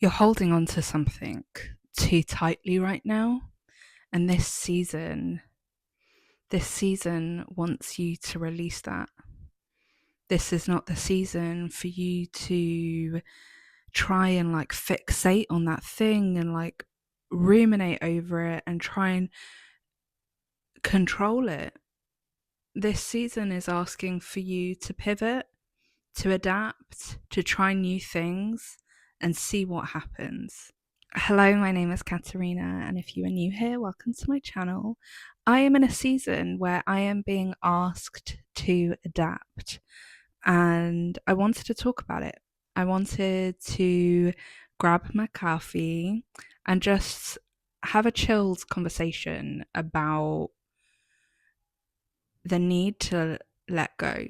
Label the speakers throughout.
Speaker 1: You're holding on to something too tightly right now, and this season wants you to release that. This is not the season for you to try and like fixate on that thing and like ruminate over it and try and control it. This season is asking for you to pivot, to adapt, to try new things and see what happens. Hello, my name is Katerina, and if you are new here, welcome to my channel. I am in a season where I am being asked to adapt, and I wanted to talk about it. I wanted to grab my coffee and just have a chilled conversation about the need to let go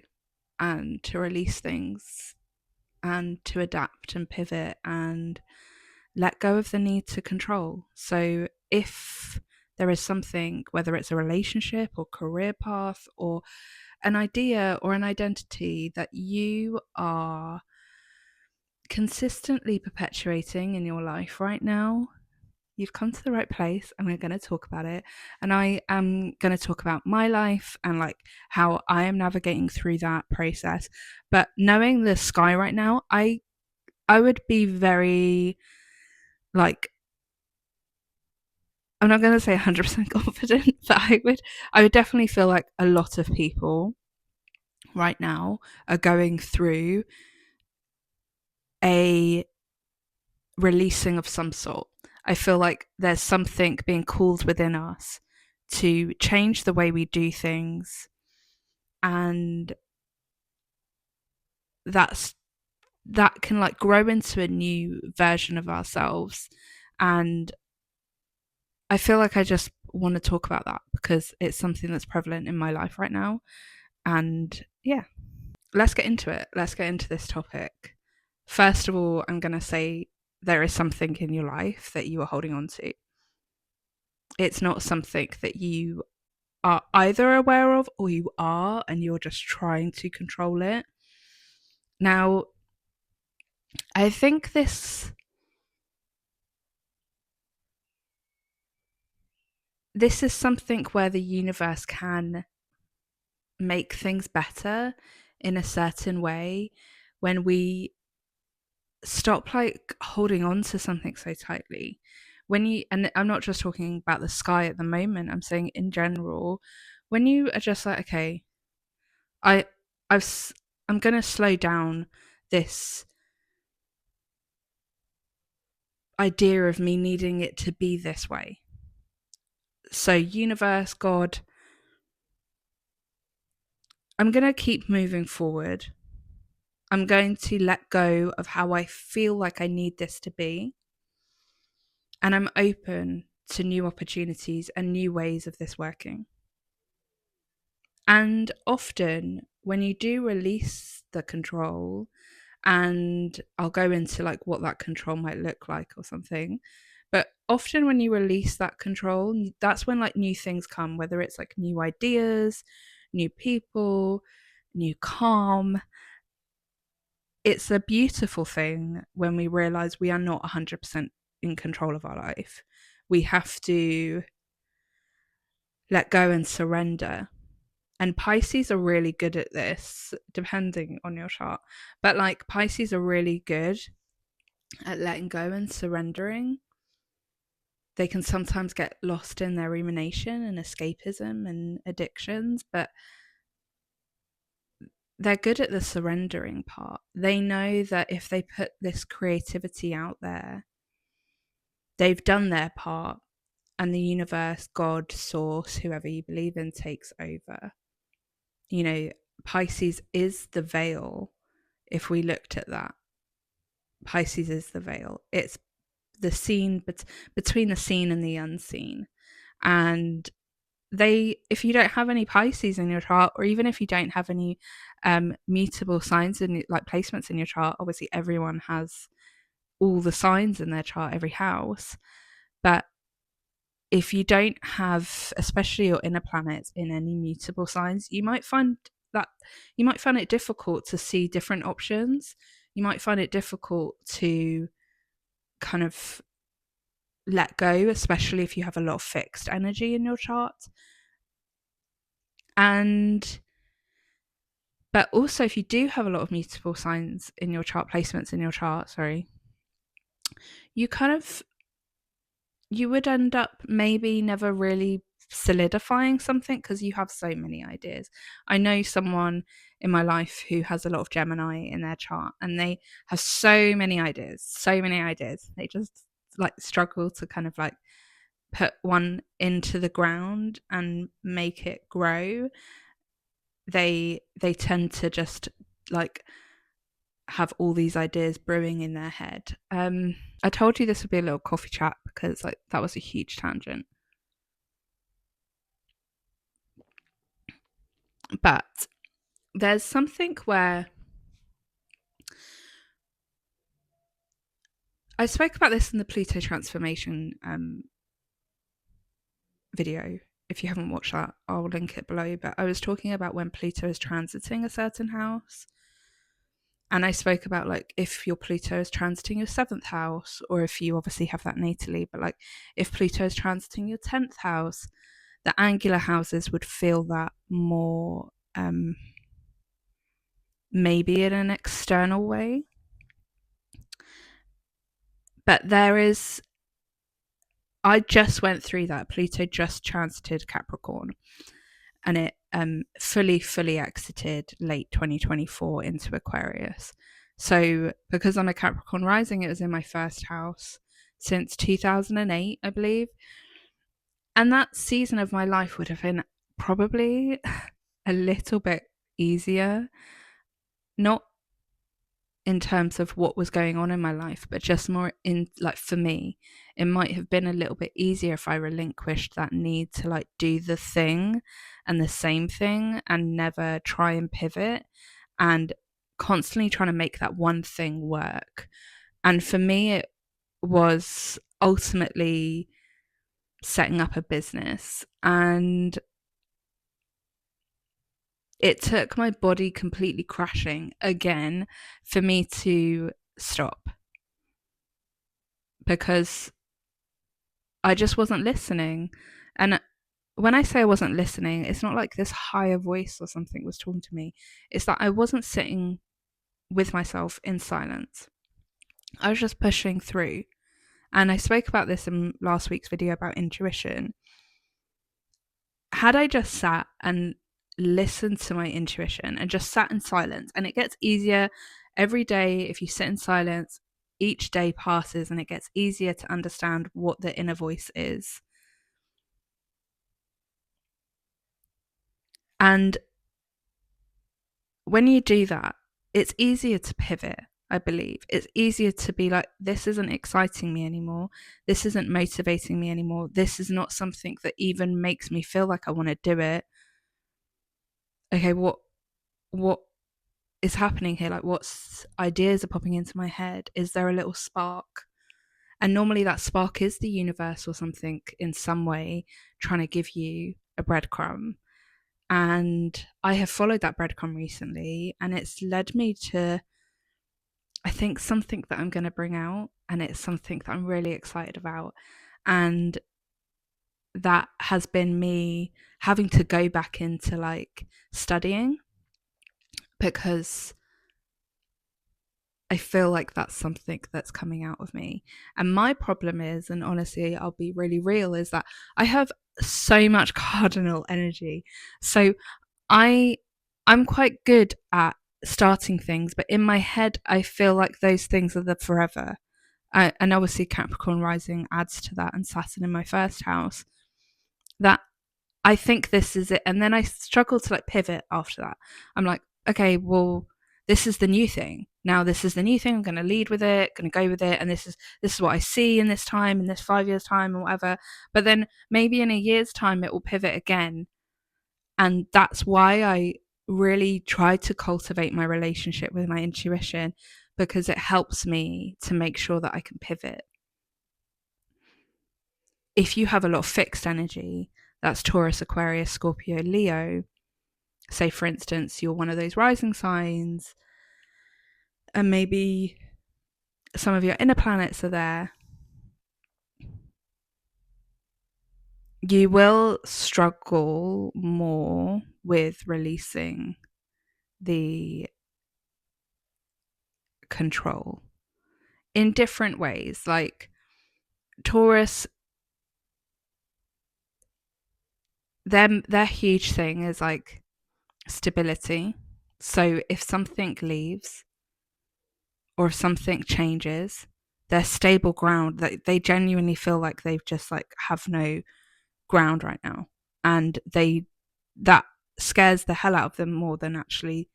Speaker 1: and to release things and to adapt and pivot and let go of the need to control. So if there is something, whether it's a relationship or career path or an idea or an identity that you are consistently perpetuating in your life right now, you've come to the right place and we're going to talk about it. And I am going to talk about my life and like how I am navigating through that process. But knowing the sky right now, I would be very like, I'm not going to say 100% confident, but I would definitely feel like a lot of people right now are going through a releasing of some sort. I feel like there's something being called within us to change the way we do things, and that's that can like grow into a new version of ourselves. And I feel like I just want to talk about that because it's something that's prevalent in my life right now. And yeah, let's get into it. Let's get into this topic. First of all, I'm going to say there is something in your life that you are holding on to. It's not something that you are either aware of or you are, and you're just trying to control it. Now, I think this is something where the universe can make things better in a certain way when we stop like holding on to something so tightly. When you, and I'm not just talking about the sky at the moment, I'm saying in general, when you are just like, okay, I I've I'm going to slow down this idea of me needing it to be this way. So universe, God, I'm going to keep moving forward. I'm going to let go of how I feel like I need this to be. And I'm open to new opportunities and new ways of this working. And often, when you do release the control, and I'll go into like what that control might look like or something, but often when you release that control, that's when like new things come, whether it's like new ideas, new people, new calm. It's a beautiful thing when we realize we are not 100% in control of our life. We have to let go and surrender. And Pisces are really good at this, depending on your chart. But like Pisces are really good at letting go and surrendering. They can sometimes get lost in their rumination and escapism and addictions, but they're good at the surrendering part. They know that if they put this creativity out there, they've done their part, and the universe, God, source, whoever you believe in, takes over. You know, Pisces is the veil. If we looked at that, Pisces is the veil. It's the scene between the seen and the unseen. And if you don't have any Pisces in your chart, or even if you don't have any mutable signs and like placements in your chart, obviously everyone has all the signs in their chart, every house. But if you don't have, especially your inner planets, in any mutable signs, you might find it difficult to see different options. You might find it difficult to kind of let go, especially if you have a lot of fixed energy in your chart. But also if you do have a lot of mutable signs in your chart, placements in your chart, you would end up maybe never really solidifying something because you have so many ideas. I know someone in my life who has a lot of Gemini in their chart, and they have so many ideas. They just like struggle to kind of like put one into the ground and make it grow. They tend to just like have all these ideas brewing in their head. I told you this would be a little coffee chat because like that was a huge tangent. But there's something where I spoke about this in the Pluto transformation video. If you haven't watched that, I'll link it below. But I was talking about when Pluto is transiting a certain house. And I spoke about like if your Pluto is transiting your 7th house, or if you obviously have that natally, but like if Pluto is transiting your 10th house, the angular houses would feel that more, maybe in an external way. But I just went through that. Pluto just transited Capricorn, and it fully exited late 2024 into Aquarius. So because I'm a Capricorn rising, it was in my first house since 2008, I believe. And that season of my life would have been probably a little bit easier, not in terms of what was going on in my life, but just more in like for me, it might have been a little bit easier if I relinquished that need to like do the thing and the same thing and never try and pivot and constantly trying to make that one thing work. And for me, it was ultimately setting up a business, and it took my body completely crashing again for me to stop, because I just wasn't listening. And when I say I wasn't listening, it's not like this higher voice or something was talking to me. It's that I wasn't sitting with myself in silence. I was just pushing through. And I spoke about this in last week's video about intuition. Had I just sat and listened to my intuition and just sat in silence, and it gets easier every day if you sit in silence, each day passes and it gets easier to understand what the inner voice is. And when you do that, it's easier to pivot, I believe. It's easier to be like, this isn't exciting me anymore. This isn't motivating me anymore. This is not something that even makes me feel like I want to do it. Okay, what is happening here? Like, what ideas are popping into my head? Is there a little spark? And normally that spark is the universe or something in some way trying to give you a breadcrumb. And I have followed that breadcrumb recently, and it's led me to, I think, something that I'm going to bring out, and it's something that I'm really excited about. And that has been me having to go back into like studying, because I feel like that's something that's coming out of me. And my problem is, and honestly, I'll be really real, is that I have so much cardinal energy. So I'm quite good at starting things, but in my head, I feel like those things are the forever. And obviously, Capricorn rising adds to that, and Saturn in my first house. That I think this is it. And then I struggle to like pivot after that. I'm like, okay, well, this is the new thing. Now this is the new thing. I'm going to lead with it, going to go with it. And this is what I see in this time, in this 5 years time or whatever. But then maybe in a year's time, it will pivot again. And that's why I really try to cultivate my relationship with my intuition, because it helps me to make sure that I can pivot. If you have a lot of fixed energy, that's Taurus, Aquarius, Scorpio, Leo. Say, for instance, you're one of those rising signs, and maybe some of your inner planets are there, you will struggle more with releasing the control in different ways. Like Taurus, their huge thing is like stability. So if something leaves or if something changes, they're stable ground. They genuinely feel like they've just like have no ground right now, and that scares the hell out of them more than actually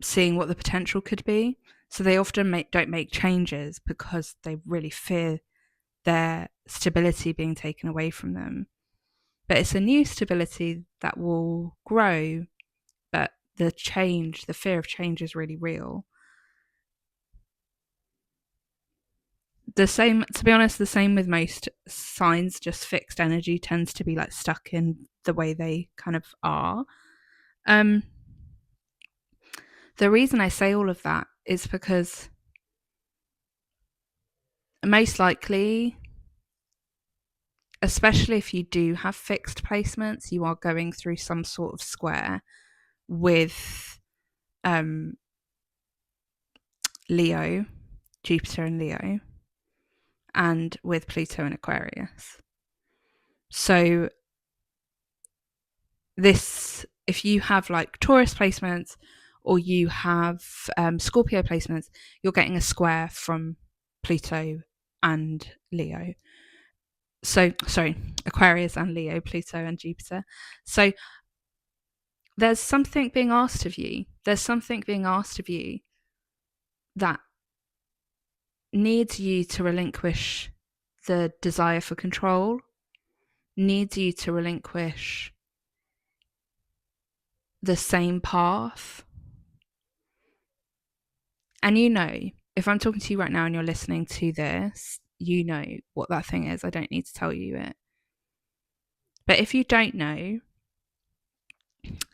Speaker 1: seeing what the potential could be. So they often don't make changes because they really fear their stability being taken away from them. But it's a new stability that will grow, but the fear of change is really real. The same, to be honest, the same with most signs, just fixed energy tends to be like stuck in the way they kind of are. Um, the reason I say all of that is because most likely, especially if you do have fixed placements, you are going through some sort of square with um, Leo, Jupiter and Leo, and with Pluto and Aquarius. So this, if you have like Taurus placements or you have Scorpio placements, you're getting a square from Pluto and Leo. So, sorry, Aquarius and Leo, Pluto and Jupiter. So there's something being asked of you. There's something being asked of you that needs you to relinquish the desire for control, needs you to relinquish the same path. And you know, if I'm talking to you right now and you're listening to this, you know what that thing is. I don't need to tell you it. But if you don't know,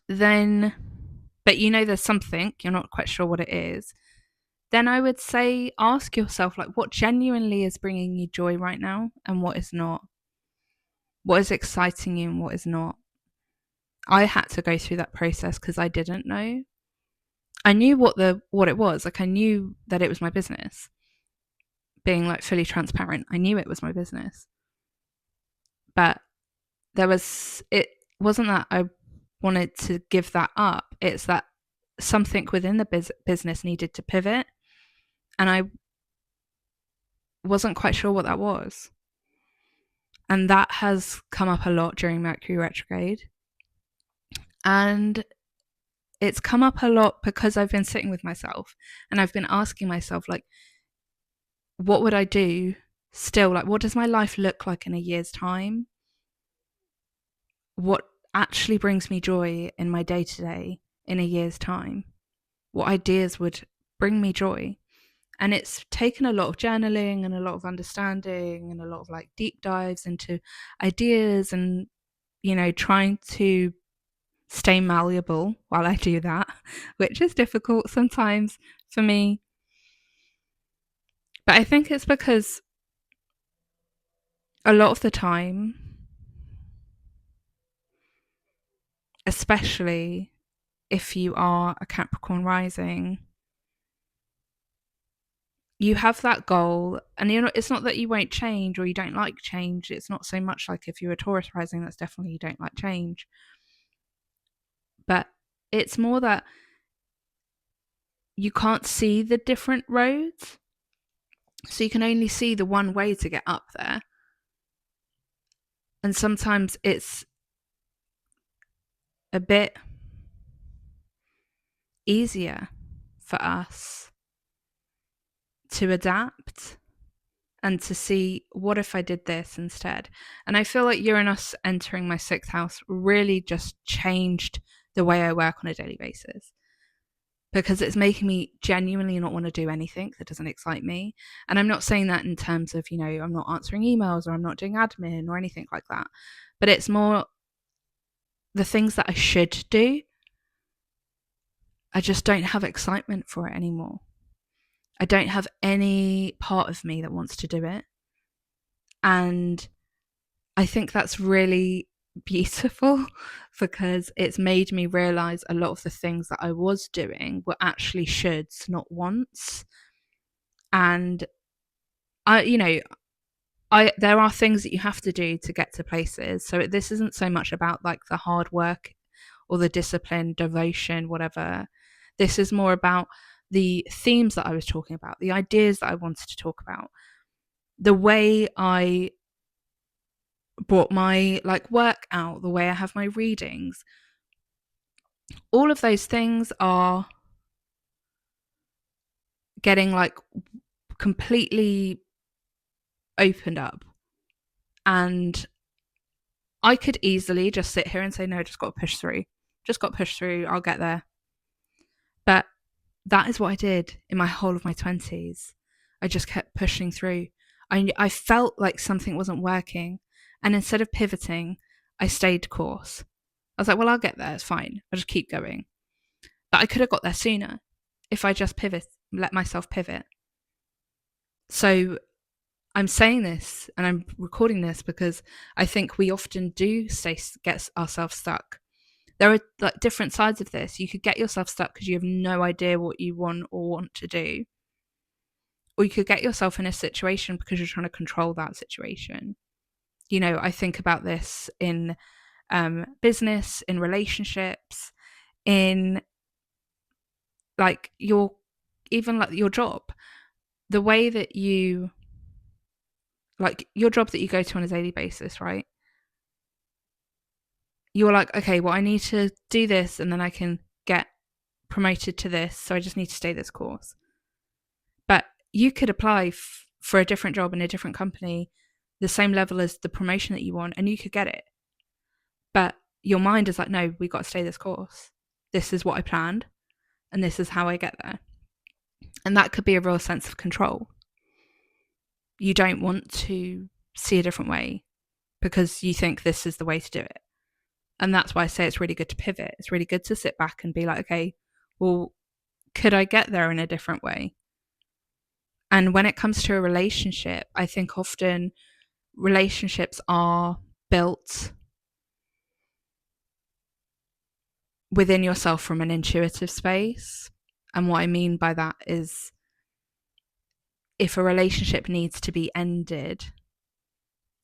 Speaker 1: then, but you know there's something, you're not quite sure what it is, then I would say ask yourself, like, what genuinely is bringing you joy right now and what is not? What is exciting you and what is not? I had to go through that process because I didn't know. I knew what it was. Like I knew that it was my business. Being like fully transparent, I knew it was my business. But it wasn't that I wanted to give that up. It's that something within the business needed to pivot, and I wasn't quite sure what that was. And that has come up a lot during Mercury retrograde. And it's come up a lot because I've been sitting with myself and I've been asking myself, like, what would I do still? Like, what does my life look like in a year's time? What actually brings me joy in my day to day in a year's time? What ideas would bring me joy? And it's taken a lot of journaling and a lot of understanding and a lot of like deep dives into ideas and, you know, trying to stay malleable while I do that, which is difficult sometimes for me. But I think it's because a lot of the time, especially if you are a Capricorn rising, you have that goal, and it's not that you won't change or you don't like change. It's not so much like if you're a Taurus rising, that's definitely you don't like change. But it's more that you can't see the different roads. So you can only see the one way to get up there. And sometimes it's a bit easier for us to adapt and to see, what if I did this instead? And I feel like Uranus entering my 6th house really just changed the way I work on a daily basis, because it's making me genuinely not want to do anything that doesn't excite me. And I'm not saying that in terms of, I'm not answering emails or I'm not doing admin or anything like that, but it's more the things that I should do, I just don't have excitement for it anymore. I don't have any part of me that wants to do it. And I think that's really beautiful because it's made me realize a lot of the things that I was doing were actually shoulds, not wants. And there are things that you have to do to get to places. So this isn't so much about like the hard work or the discipline, devotion, whatever. This is more about the themes that I was talking about, the ideas that I wanted to talk about, the way I brought my like work out, the way I have my readings. All of those things are getting like completely opened up. And I could easily just sit here and say, no, just got to push through. Just got to push through. I'll get there. But that is what I did in my whole of my 20s. I just kept pushing through. I felt like something wasn't working. And instead of pivoting, I stayed course. I was like, well, I'll get there. It's fine. I'll just keep going. But I could have got there sooner if I just let myself pivot. So I'm saying this and I'm recording this because I think we often do get ourselves stuck. There are like different sides of this. You could get yourself stuck because you have no idea what you want or want to do. Or you could get yourself in a situation because you're trying to control that situation. I think about this in business, in relationships, in like your job. The way that you like your job that you go to on a daily basis, right? You're like, okay, well, I need to do this and then I can get promoted to this. So I just need to stay this course. But you could apply for a different job in a different company, the same level as the promotion that you want, and you could get it. But your mind is like, no, we got to stay this course. This is what I planned, and this is how I get there. And that could be a real sense of control. You don't want to see a different way because you think this is the way to do it. And that's why I say it's really good to pivot. It's really good to sit back and be like, okay, well, could I get there in a different way? And when it comes to a relationship, I think often relationships are built within yourself from an intuitive space. And what I mean by that is if a relationship needs to be ended,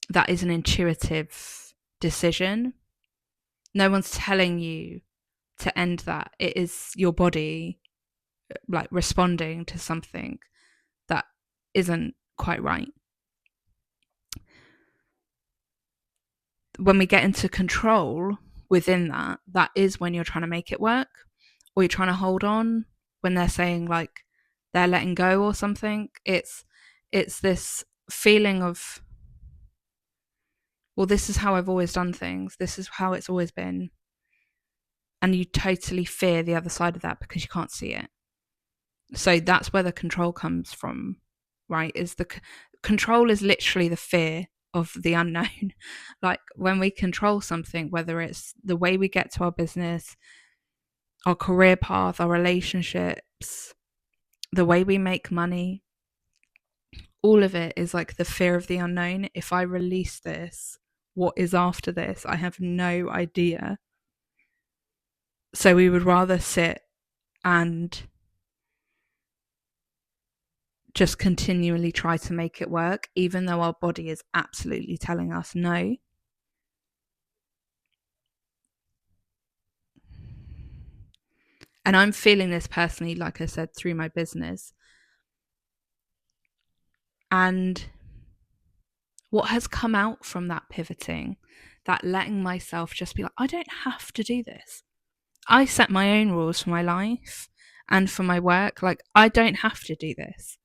Speaker 1: that is an intuitive decision. No one's telling you to end that. It is your body like responding to something that isn't quite right. When we get into control within that, that is when you're trying to make it work or you're trying to hold on when they're saying like they're letting go or something. It's this feeling of, well, this is how I've always done things. This is how it's always been. And you totally fear the other side of that because you can't see it. So that's where the control comes from, right? Control is literally the fear of the unknown. Like when we control something, whether it's the way we get to our business, our career path, our relationships, the way we make money, all of it is like the fear of the unknown. If I release this, what is after this? I have no idea. So we would rather sit and just continually try to make it work, even though our body is absolutely telling us no. And I'm feeling this personally, like I said, through my business. And what has come out from that pivoting, that letting myself just be like, I don't have to do this. I set my own rules for my life and for my work. Like, I don't have to do this.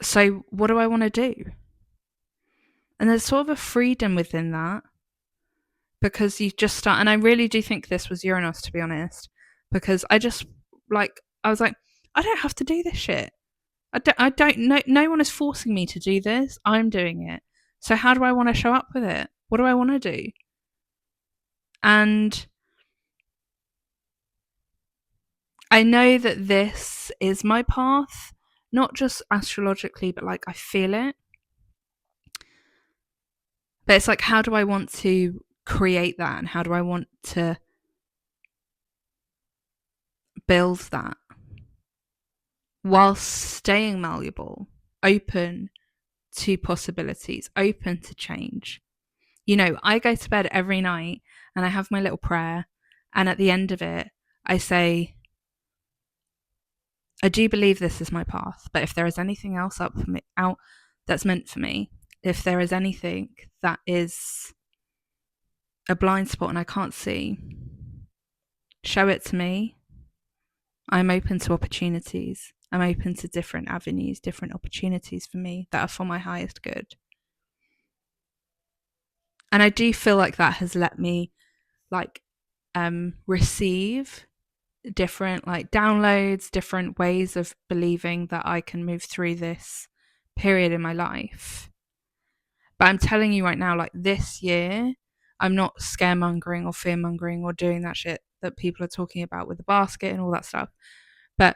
Speaker 1: So, what do I want to do? And there's sort of a freedom within that because you just start. And I really do think this was Uranus, to be honest, because I was like, I don't have to do this shit. I don't know. No one is forcing me to do this. I'm doing it. So, how do I want to show up with it? What do I want to do? And I know that this is my path, not just astrologically, but like I feel it. But it's like, how do I want to create that, and how do I want to build that whilst staying malleable, open to possibilities, open to change? You know, I go to bed every night and I have my little prayer, and at the end of it, I say, I do believe this is my path, but if there is anything else up for me, out that's meant for me, if there is anything that is a blind spot and I can't see, show it to me. I'm open to opportunities. I'm open to different avenues, different opportunities for me that are for my highest good. And I do feel like that has let me like receive different like downloads, different ways of believing that I can move through this period in my life. But I'm telling you right now, like this year, I'm not scaremongering or fearmongering or doing that shit that people are talking about with the basket and all that stuff. But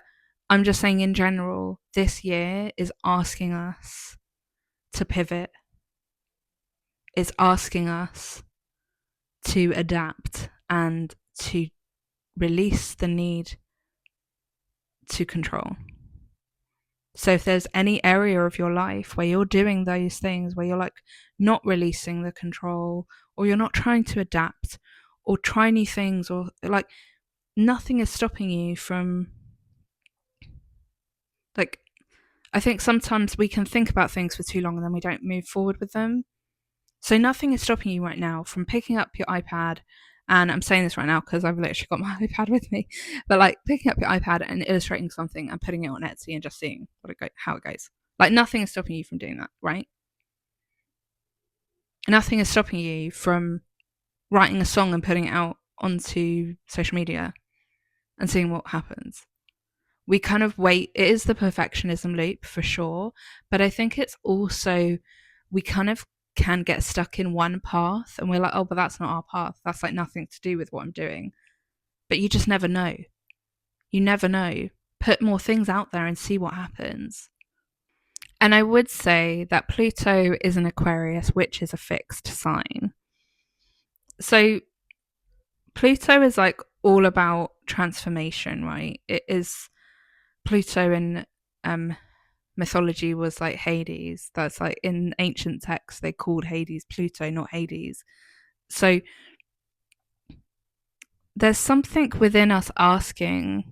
Speaker 1: I'm just saying in general, this year is asking us to pivot. It's asking us to adapt and to release the need to control. So if there's any area of your life where you're doing those things, where you're like not releasing the control, or you're not trying to adapt or try new things, or like nothing is stopping you from, like, I think sometimes we can think about things for too long and then we don't move forward with them. So nothing is stopping you right now from picking up your iPad. And I'm saying this right now because I've literally got my iPad with me, but like picking up your iPad and illustrating something and putting it on Etsy and just seeing how it goes. Like nothing is stopping you from doing that, right? Nothing is stopping you from writing a song and putting it out onto social media and seeing what happens. We kind of wait. It is the perfectionism loop for sure, but I think it's also, we kind of can get stuck in one path and we're like, oh, but that's not our path. That's like nothing to do with what I'm doing. But you just never know. You never know. Put more things out there and see what happens. And I would say that Pluto is an Aquarius, which is a fixed sign. So Pluto is like all about transformation, right? It is, Pluto in mythology was like Hades. That's like in ancient texts they called Hades Pluto, not Hades. So there's something within us asking,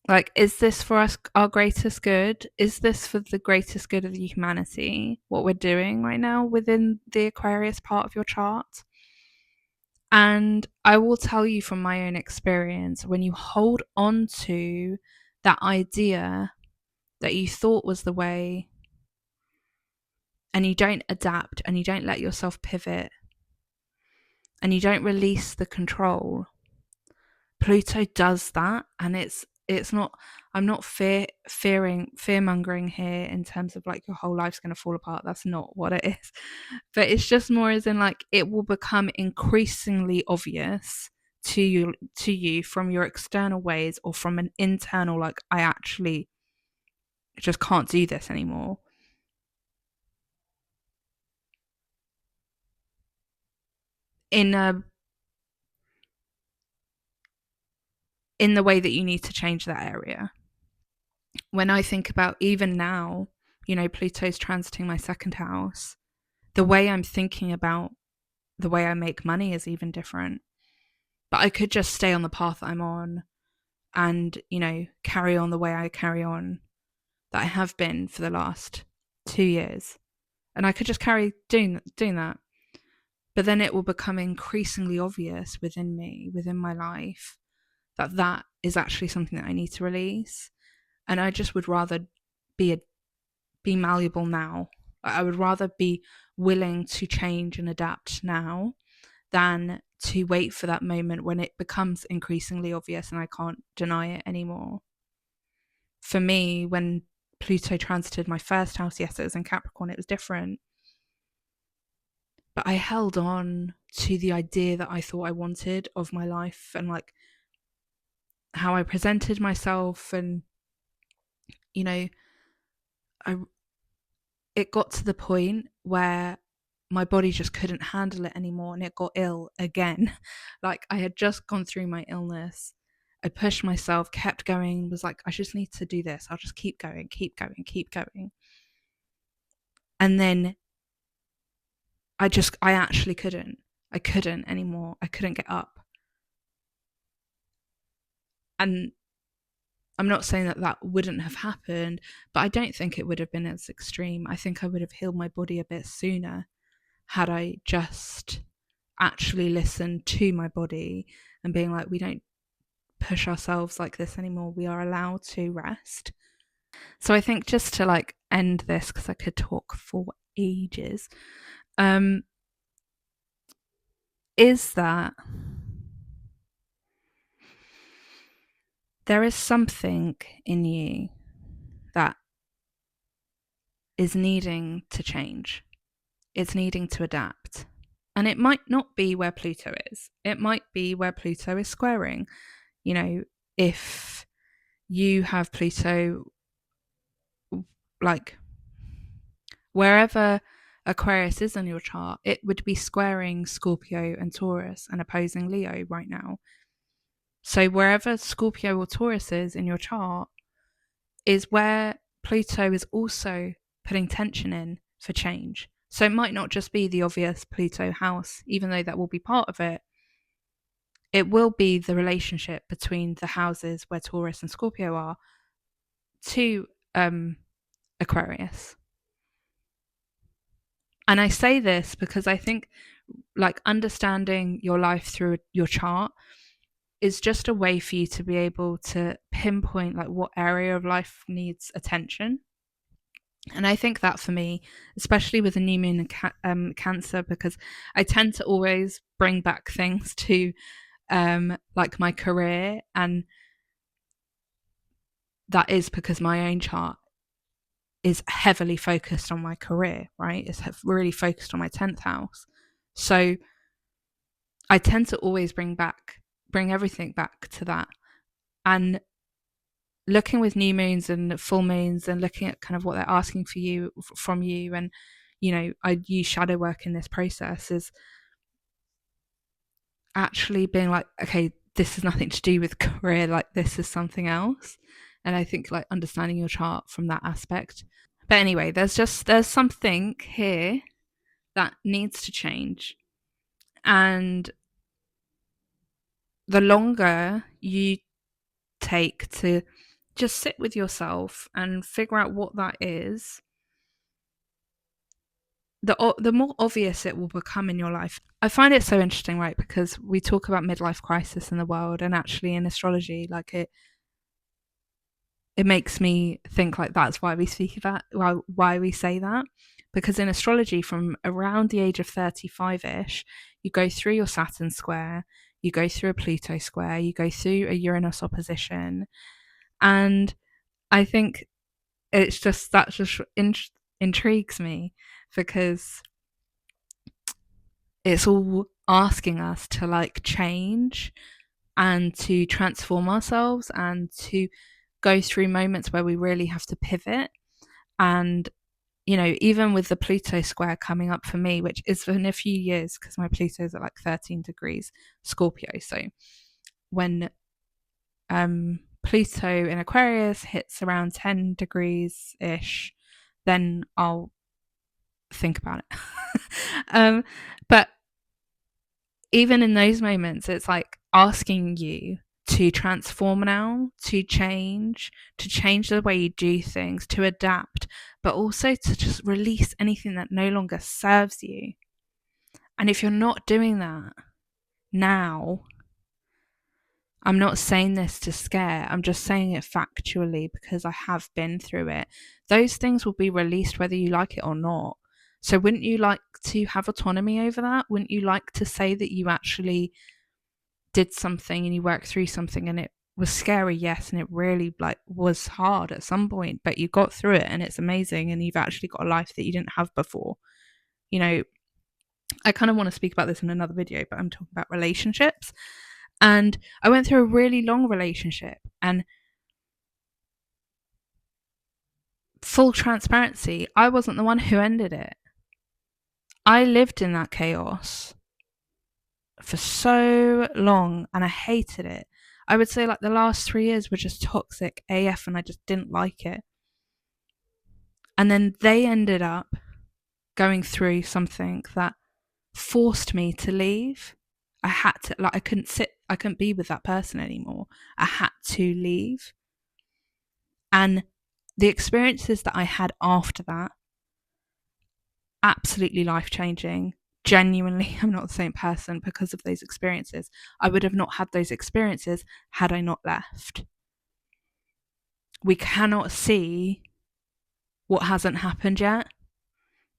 Speaker 1: like, is this for us, our greatest good? Is this for the greatest good of the humanity, what we're doing right now within the Aquarius part of your chart? And I will tell you from my own experience, when you hold on to that idea that you thought was the way, and you don't adapt and you don't let yourself pivot and you don't release the control, Pluto does that. And it's not, I'm not fear mongering here in terms of like your whole life's going to fall apart. That's not what it is. But it's just more as in like it will become increasingly obvious to you from your external ways or from an internal, like, I actually just can't do this anymore. In a in the way that you need to change that area. When I think about even now, you know, Pluto's transiting my second house, the way I'm thinking about the way I make money is even different. But I could just stay on the path I'm on and, you know, carry on the way I carry on that I have been for the last 2 years. And I could just carry doing that. But then it will become increasingly obvious within me, within my life, that that is actually something that I need to release. And I just would rather be malleable now. I would rather be willing to change and adapt now than to wait for that moment when it becomes increasingly obvious and I can't deny it anymore. For me, when Pluto transited my first house, yes, it was in Capricorn, it was different. But I held on to the idea that I thought I wanted of my life, and like how I presented myself, and you know, I it got to the point where my body just couldn't handle it anymore, and it got ill again. Like, I had just gone through my illness. I pushed myself, kept going, was like, I just need to do this. I'll just keep going, keep going, keep going. And then I actually couldn't. I couldn't anymore. I couldn't get up. And I'm not saying that that wouldn't have happened, but I don't think it would have been as extreme. I think I would have healed my body a bit sooner had I just actually listened to my body and being like, we don't push ourselves like this anymore. We are allowed to rest. So I think, just to like end this, because I could talk for ages, is that there is something in you that is needing to change. It's needing to adapt. And it might not be where Pluto is. It might be where Pluto is squaring. You know, if you have Pluto, like, wherever Aquarius is on your chart, it would be squaring Scorpio and Taurus and opposing Leo right now. So wherever Scorpio or Taurus is in your chart is where Pluto is also putting tension in for change. So it might not just be the obvious Pluto house, even though that will be part of it. It will be the relationship between the houses where Taurus and Scorpio are to Aquarius. And I say this because I think, like, understanding your life through your chart is just a way for you to be able to pinpoint like what area of life needs attention. And I think that for me, especially with the new moon and Cancer, because I tend to always bring back things to like my career, and that is because my own chart is heavily focused on my career, right? It's really focused on my 10th house. So I tend to always bring everything back to that. And looking with new moons and full moons and looking at kind of what they're asking for you from you, and you know, I use shadow work in this process, is actually being like, okay, this has nothing to do with career, like this is something else. And I think like understanding your chart from that aspect. But anyway, there's something here that needs to change. And the longer you take to just sit with yourself and figure out what that is, the more obvious it will become in your life. I find it so interesting, right? Because we talk about midlife crisis in the world, and actually in astrology, like it makes me think like that's why we speak about why we say that. Because in astrology, from around the age of 35-ish, you go through your Saturn square, you go through a Pluto square, you go through a Uranus opposition, and I think it's just that just intrigues me, because it's all asking us to like change and to transform ourselves and to go through moments where we really have to pivot. And you know, even with the Pluto square coming up for me, which is in a few years, because my Pluto's at like 13 degrees Scorpio. So when Pluto in Aquarius hits around 10 degrees ish, then I'll think about it. But even in those moments, it's like asking you to transform now, to change the way you do things, to adapt, but also to just release anything that no longer serves you. And if you're not doing that now, I'm not saying this to scare, I'm just saying it factually because I have been through it. Those things will be released whether you like it or not. So wouldn't you like to have autonomy over that? Wouldn't you like to say that you actually did something and you worked through something and it was scary, yes, and it really like was hard at some point, but you got through it and it's amazing, and you've actually got a life that you didn't have before. You know, I kind of want to speak about this in another video, but I'm talking about relationships. And I went through a really long relationship, and full transparency, I wasn't the one who ended it. I lived in that chaos for so long and I hated it. I would say like the last 3 years were just toxic AF and I just didn't like it. And then they ended up going through something that forced me to leave. I had to, like, I couldn't be with that person anymore. I had to leave. And the experiences that I had after that, absolutely life changing. Genuinely, I'm not the same person because of those experiences. I would have not had those experiences had I not left. We cannot see what hasn't happened yet.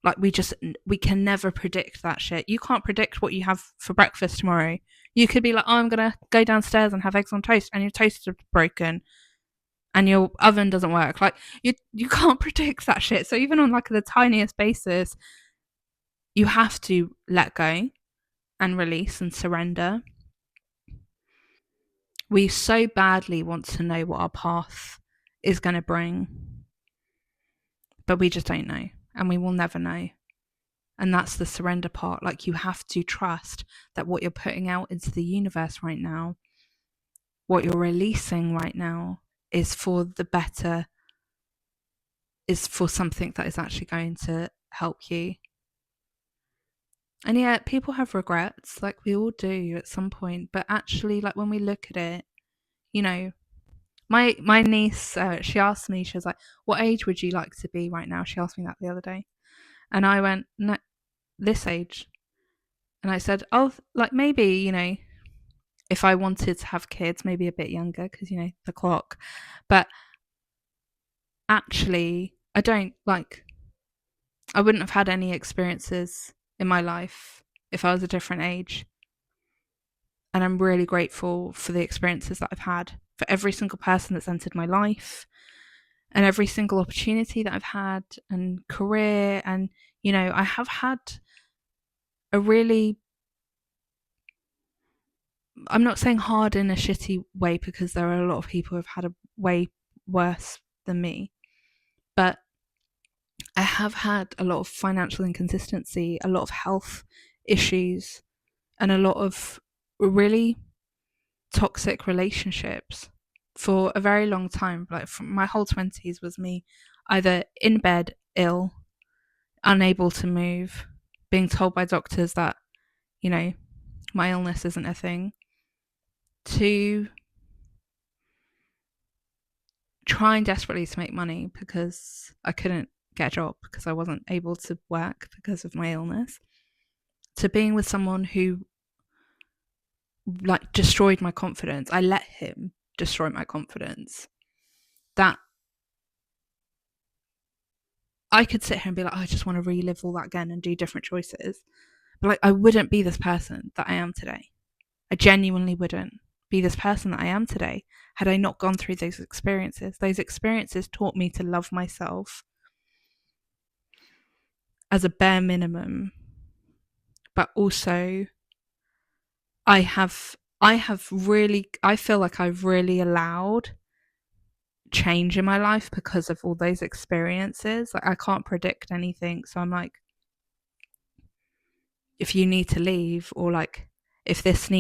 Speaker 1: Like we can never predict that shit. You can't predict what you have for breakfast tomorrow. You could be like, oh, I'm gonna go downstairs and have eggs on toast, and your toast is broken, and your oven doesn't work. Like you can't predict that shit. So even on like the tiniest basis, you have to let go and release and surrender. We so badly want to know what our path is going to bring, but we just don't know, and we will never know. And that's the surrender part. Like, you have to trust that what you're putting out into the universe right now, what you're releasing right now, is for the better, is for something that is actually going to help you. And yeah, people have regrets, like we all do at some point. But actually, like when we look at it, you know, my niece, she asked me, she was like, "What age would you like to be right now?" She asked me that the other day, and I went, "No, this age." And I said, "Oh, like maybe if I wanted to have kids, maybe a bit younger because the clock." But actually, I don't like. I wouldn't have had any experiences in my life if I was a different age. And I'm really grateful for the experiences that I've had, for every single person that's entered my life, and every single opportunity that I've had, and career. And, I have had a really, I'm not saying hard in a shitty way because there are a lot of people who have had a way worse than me, but I have had a lot of financial inconsistency, a lot of health issues, and a lot of really toxic relationships for a very long time. Like, from my whole 20s was me either in bed ill, unable to move, being told by doctors that my illness isn't a thing, to trying desperately to make money because I couldn't get a job because I wasn't able to work because of my illness, to being with someone who like destroyed my confidence. I let him destroy my confidence. That I could sit here and be like, oh, I just want to relive all that again and do different choices. But like, I wouldn't be this person that I am today. I genuinely wouldn't be this person that I am today had I not gone through those experiences. Those experiences taught me to love myself as a bare minimum, but also I feel like I've really allowed change in my life because of all those experiences. Like, I can't predict anything, so I'm like, if you need to leave, or like if this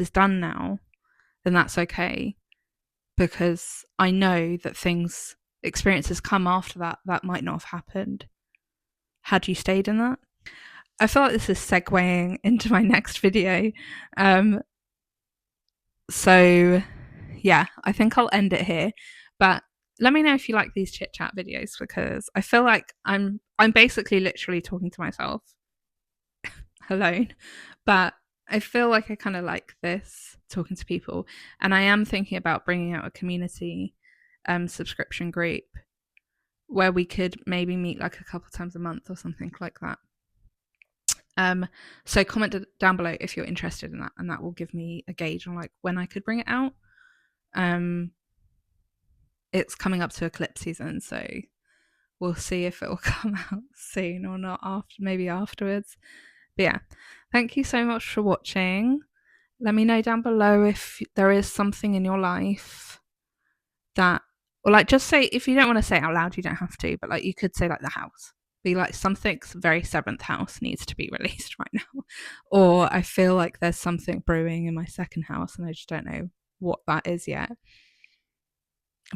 Speaker 1: is done now, then that's okay, because I know that experiences come after that might not have happened had you stayed in that. I feel like this is segueing into my next video. So yeah, I think I'll end it here. But let me know if you like these chit chat videos, because I feel like I'm basically literally talking to myself alone. But I feel like I kind of like this, talking to people, and I am thinking about bringing out a community subscription group where we could maybe meet like a couple times a month or something like that. So comment down below if you're interested in that, and that will give me a gauge on like when I could bring it out. It's coming up to eclipse season, so we'll see if it will come out soon or not, maybe afterwards. But yeah, thank you so much for watching. Let me know down below if there is something in your life that, or like, just say, if you don't want to say it out loud, you don't have to, but like, you could say like the house. Be like, something's very seventh house needs to be released right now. Or I feel like there's something brewing in my second house and I just don't know what that is yet.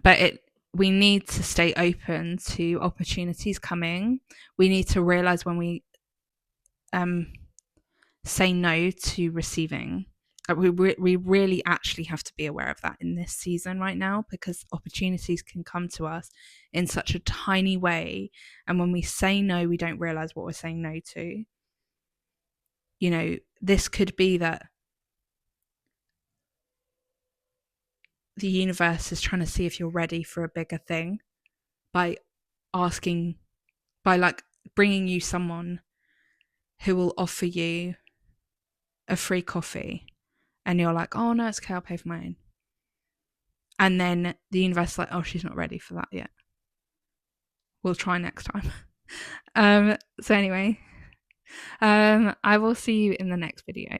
Speaker 1: But we need to stay open to opportunities coming. We need to realize when we say no to receiving. We really actually have to be aware of that in this season right now, because opportunities can come to us in such a tiny way. And when we say no, we don't realize what we're saying no to. You know, this could be that the universe is trying to see if you're ready for a bigger thing by asking, by like bringing you someone who will offer you a free coffee. And you're like, oh no, it's okay, I'll pay for my own. And then the universe is like, oh, she's not ready for that yet. We'll try next time. So anyway, I will see you in the next video.